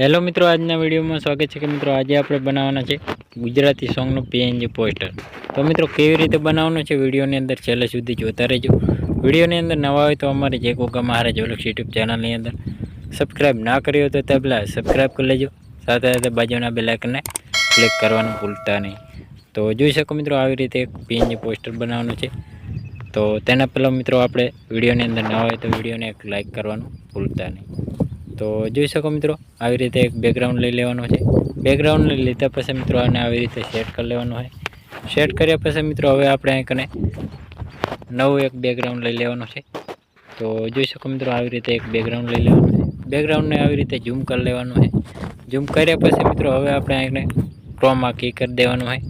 Hello મિત્રો, આજના વિડીયોમાં સ્વાગત છે કે મિત્રો આજે આપણે બનાવવાના છે ગુજરાતી સોંગનું પીએનજી પોસ્ટર। તો મિત્રો કેવી રીતે બનાવવાનું છે વિડીયોની અંદર છેલ્લે સુધી જોતા રહેજો। વિડીયોની અંદર નવા હોય તો અમારી જય ગોગા મહારાજ વ્લોગ્સ યુટ્યુબ ચેનલની અંદર સબસ્ક્રાઈબ ના કર્યો તો તે પહેલાં સબસ્ક્રાઈબ કરી લેજો, સાથે સાથે બાજુના બેલ આઇકનને ક્લિક કરવાનું ભૂલતા નહીં। તો જોઈ શકો મિત્રો આવી રીતે એક પીએનજી પોસ્ટર બનાવવાનું છે। તો તેના પહેલાં મિત્રો આપણે વિડીયોની અંદર નવા હોય તો વિડીયોને એક લાઇક કરવાનું ભૂલતા નહીં। તો જોઈ શકો મિત્રો આવી રીતે એક બેકગ્રાઉન્ડ લઈ લેવાનું છે। બેકગ્રાઉન્ડ લઈ લીધા પછી મિત્રો આને આવી રીતે સેટ કરી લેવાનું હોય। સેટ કર્યા પછી મિત્રો હવે આપણે અહીં કને નવું એક બેકગ્રાઉન્ડ લઈ લેવાનું છે। તો જોઈ શકો મિત્રો આવી રીતે એક બેકગ્રાઉન્ડ લઈ લેવાનું છે। બેકગ્રાઉન્ડને આવી રીતે ઝૂમ કરી લેવાનું છે। ઝૂમ કર્યા પછી મિત્રો હવે આપણે અહીં ક્રોમા કી કરી દેવાનું હોય।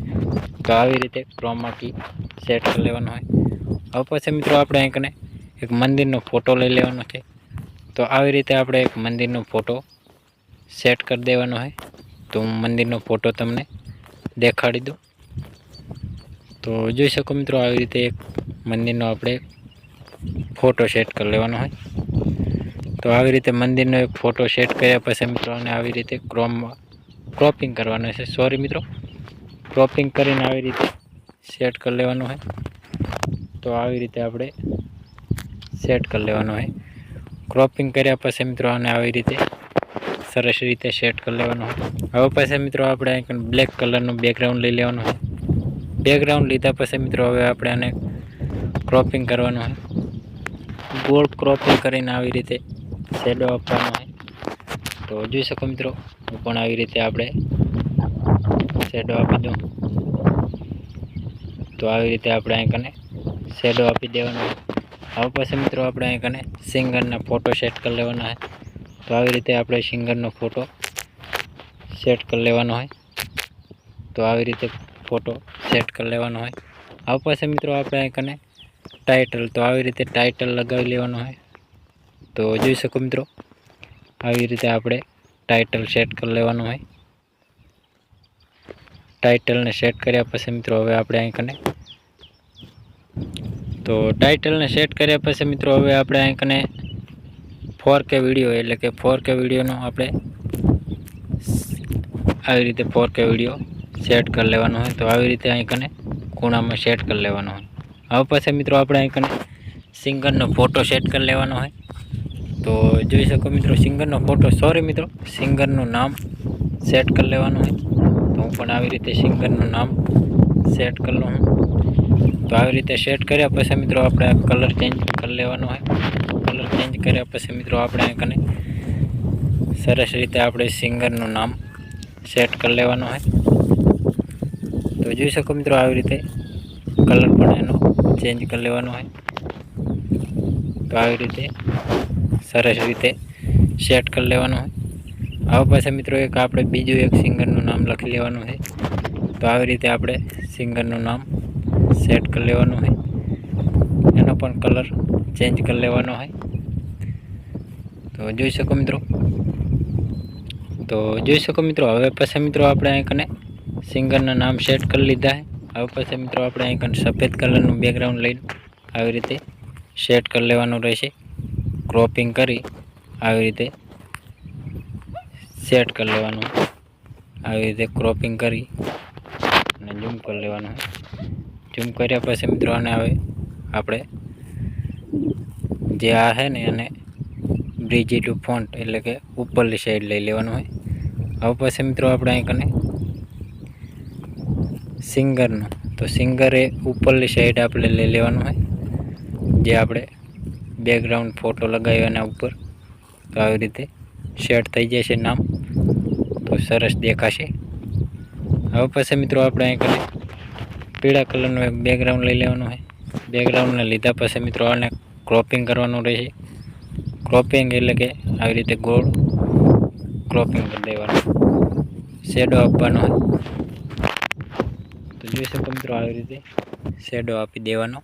તો આવી રીતે ક્રોમા કી સેટ કરી લેવાનું હોય। હવે પછી મિત્રો આપણે અહીં કને એક મંદિરનો ફોટો લઈ લેવાનો છે। તો આવી રીતે આપણે એક મંદિરનો ફોટો સેટ કરી દેવાનો હોય। તો હું મંદિરનો ફોટો તમને દેખાડી દઉં। તો જોઈ શકો મિત્રો આવી રીતે એક મંદિરનો આપણે ફોટો સેટ કરી લેવાનો હોય। તો આવી રીતે મંદિરનો એક ફોટો સેટ કર્યા પછી મિત્રોને આવી રીતે ક્રોપિંગ કરવાનું છે। સોરી મિત્રો, ક્રોપિંગ કરીને આવી રીતે સેટ કરી લેવાનું હોય। તો આવી રીતે આપણે સેટ કરી લેવાનું હોય। ક્રોપિંગ કર્યા પછી મિત્રો આને આવી રીતે સરસ રીતે સેટ કરી લેવાનું હોય। હવે પછી મિત્રો આપણે અહીં બ્લેક કલરનું બેકગ્રાઉન્ડ લઈ લેવાનું હોય। બેકગ્રાઉન્ડ લીધા પછી મિત્રો હવે આપણે આને ક્રોપિંગ કરવાનું હોય। ગોળ ક્રોપિંગ કરીને આવી રીતે શેડો આપવાનો હોય। તો જોઈ શકો મિત્રો હું પણ આવી રીતે આપણે શેડો આપી દઉં। તો આવી રીતે આપણે અહીં કને શેડો આપી દેવાનો હોય। હવે પછી મિત્રો આપણે અહીં કને સિંગરના ફોટો સેટ કરી લેવાના હોય। તો આવી રીતે આપણે સિંગરનો ફોટો સેટ કરી લેવાનો હોય। તો આવી રીતે ફોટો સેટ કરી લેવાનો હોય। હવે પછી મિત્રો આપણે અહીં કને ટાઇટલ, તો આવી રીતે ટાઇટલ લગાવી લેવાનું હોય। તો જોઈ શકો મિત્રો આવી રીતે આપણે ટાઇટલ સેટ કરી લેવાનું હોય। ટાઇટલને સેટ કર્યા પછી મિત્રો હવે આપણે અહીં કને તો ટાઇટલને સેટ કર્યા પછી મિત્રો હવે આપણે અહીં કને 4K વિડીયો એટલે કે 4K વિડીયોનો આપણે આવી રીતે 4K વિડીયો સેટ કરી લેવાનો હોય। તો આવી રીતે અહીં કને ખૂણામાં સેટ કરી લેવાનો હોય। હવે પછી મિત્રો આપણે અહીં કને સિંગરનો ફોટો સેટ કરી લેવાનો હોય। તો જોઈ શકો મિત્રો સિંગરનો ફોટો, સોરી મિત્રો, સિંગરનું નામ સેટ કરી લેવાનું હોય। તો હું પણ આવી રીતે સિંગરનું નામ સેટ કરી લઉં। તો આવી રીતે સેટ કર્યા પછી મિત્રો આપણે કલર ચેન્જ કરી લેવાનો હોય। કલર ચેન્જ કર્યા પછી મિત્રો આપણે અહીં કને સરસ રીતે આપણે સિંગરનું નામ સેટ કરી લેવાનું હોય। તો જોઈ શકો મિત્રો આવી રીતે કલર પણ એનો ચેન્જ કરી લેવાનો હોય। તો આવી રીતે સરસ રીતે સેટ કરી લેવાનું હોય। હવે પછી મિત્રો એક આપણે બીજું એક સિંગરનું નામ લખી લેવાનું છે। તો આવી રીતે આપણે સિંગરનું નામ સેટ કરી લેવાનું હોય। એનો પણ કલર ચેન્જ કરી લેવાનો હોય। તો જોઈ શકો મિત્રો હવે પછી મિત્રો આપણે અહીં કને સિંગરના નામ સેટ કરી લીધા છે। હવે પછી મિત્રો આપણે અહીં કને સફેદ કલરનું બેકગ્રાઉન્ડ લઈને આવી રીતે સેટ કરી લેવાનું રહેશે। ક્રોપિંગ કરી આવી રીતે સેટ કરી લેવાનું। આવી રીતે ક્રોપિંગ કરી અને ઝૂમ કરી લેવાનું। ઝૂમ કર્યા પછી મિત્રો આને હવે આપણે જે આ છે ને એને બ્રિજ ટુ ફોન્ટ એટલે કે ઉપરની સાઈડ લઈ લેવાનું હોય। હવે પછી મિત્રો આપણે અહીં કને સિંગરનું, તો સિંગર એ ઉપરની સાઈડ આપણે લઈ લેવાનું હોય। જે આપણે બેકગ્રાઉન્ડ ફોટો લગાવ્યો એના ઉપર તો આવી રીતે સેટ થઈ જશે નામ, તો સરસ દેખાશે। હવે પછી મિત્રો આપણે અહીં કને પીળા કલરનું એક બેકગ્રાઉન્ડ લઈ લેવાનું હોય। બેકગ્રાઉન્ડને લીધા પછી મિત્રો આને ક્રોપિંગ કરવાનું રહેશે। ક્રોપિંગ એટલે કે આવી રીતે ગોળ ક્રોપિંગ કરી દેવાનું, શેડો આપવાનો હોય। તો જોઈ શકો મિત્રો આવી રીતે શેડો આપી દેવાનો।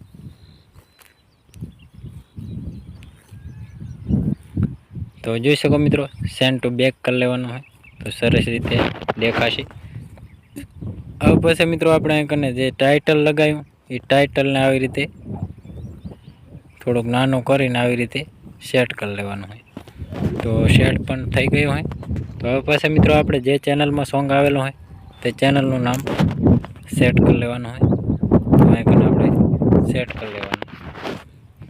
તો જોઈ શકો મિત્રો સેન્ડ ટુ બેક કરી લેવાનું હોય તો સરસ રીતે દેખાશે। હવે પછી મિત્રો આપણે અહીં કને જે ટાઇટલ લગાવ્યું એ ટાઇટલને આવી રીતે થોડુંક નાનું કરીને આવી રીતે સેટ કરી લેવાનું હોય। તો સેટ પણ થઈ ગયું હોય। તો હવે પાછા મિત્રો આપણે જે ચેનલમાં સોંગ આવેલું હોય તે ચેનલનું નામ સેટ કરી લેવાનું હોય. તો આઈકન આપણે સેટ કરી લેવાનું.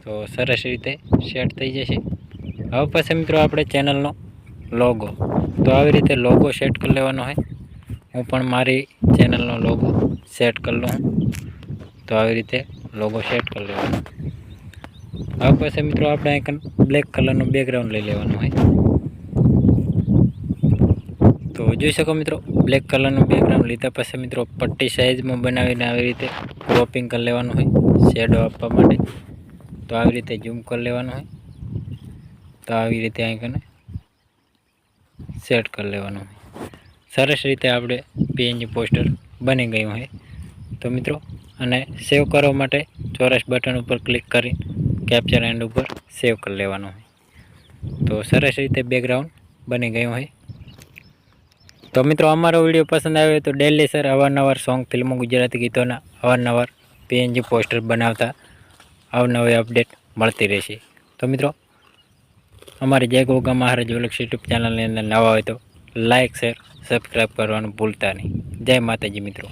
તો સરસ રીતે સેટ થઈ જશે. હવે પાછા મિત્રો આપણે ચેનલનો લોગો, તો આવી રીતે લોગો સેટ કરી લેવાનો હોય. હું પણ મારી ચેનલનો લોગો સેટ કરી લઉં. તો આવી રીતે લોગો સેટ કરી લેવાનો. હવે પછી મિત્રો આપણે આઈકન બ્લેક કલરનું બેકગ્રાઉન્ડ લઈ લેવાનું હોય. તો જોઈ શકો મિત્રો, બ્લેક કલરનું બેકગ્રાઉન્ડ લીધા પછી મિત્રો પટ્ટી સાઇઝમાં બનાવીને આવી રીતે ક્રોપિંગ કરી લેવાનું હોય શેડો આપવા માટે. તો આવી રીતે ઝૂમ કરી લેવાનું હોય. તો આવી રીતે આઈકને સેટ કરી લેવાનું હોય. સરસ રીતે આપણે પીએનજી પોસ્ટર બની ગયું હોય. તો મિત્રો અને સેવ કરવા માટે ચોરસ બટન ઉપર ક્લિક કરી કેપ્ચર એન્ડ ઉપર સેવ કરી લેવાનું હોય. તો સરસ રીતે બેકગ્રાઉન્ડ બની ગયું હોય. તો મિત્રો અમારો વિડીયો પસંદ આવ્યો તો ડેલી સર અવારનવાર સોંગ, ફિલ્મો, ગુજરાતી ગીતોના અવારનવાર પીએનજી પોસ્ટર બનાવતા અવનવી અપડેટ મળતી રહેશે. તો મિત્રો અમારી જય ગોગા મહારાજ ઓલક્ષ યુટ્યુબ ચેનલની અંદર નવા હોય તો લાઇક, શેર, સબસ્ક્રાઈબ કરવાનું ભૂલતા નહીં. જય માતાજી મિત્રો.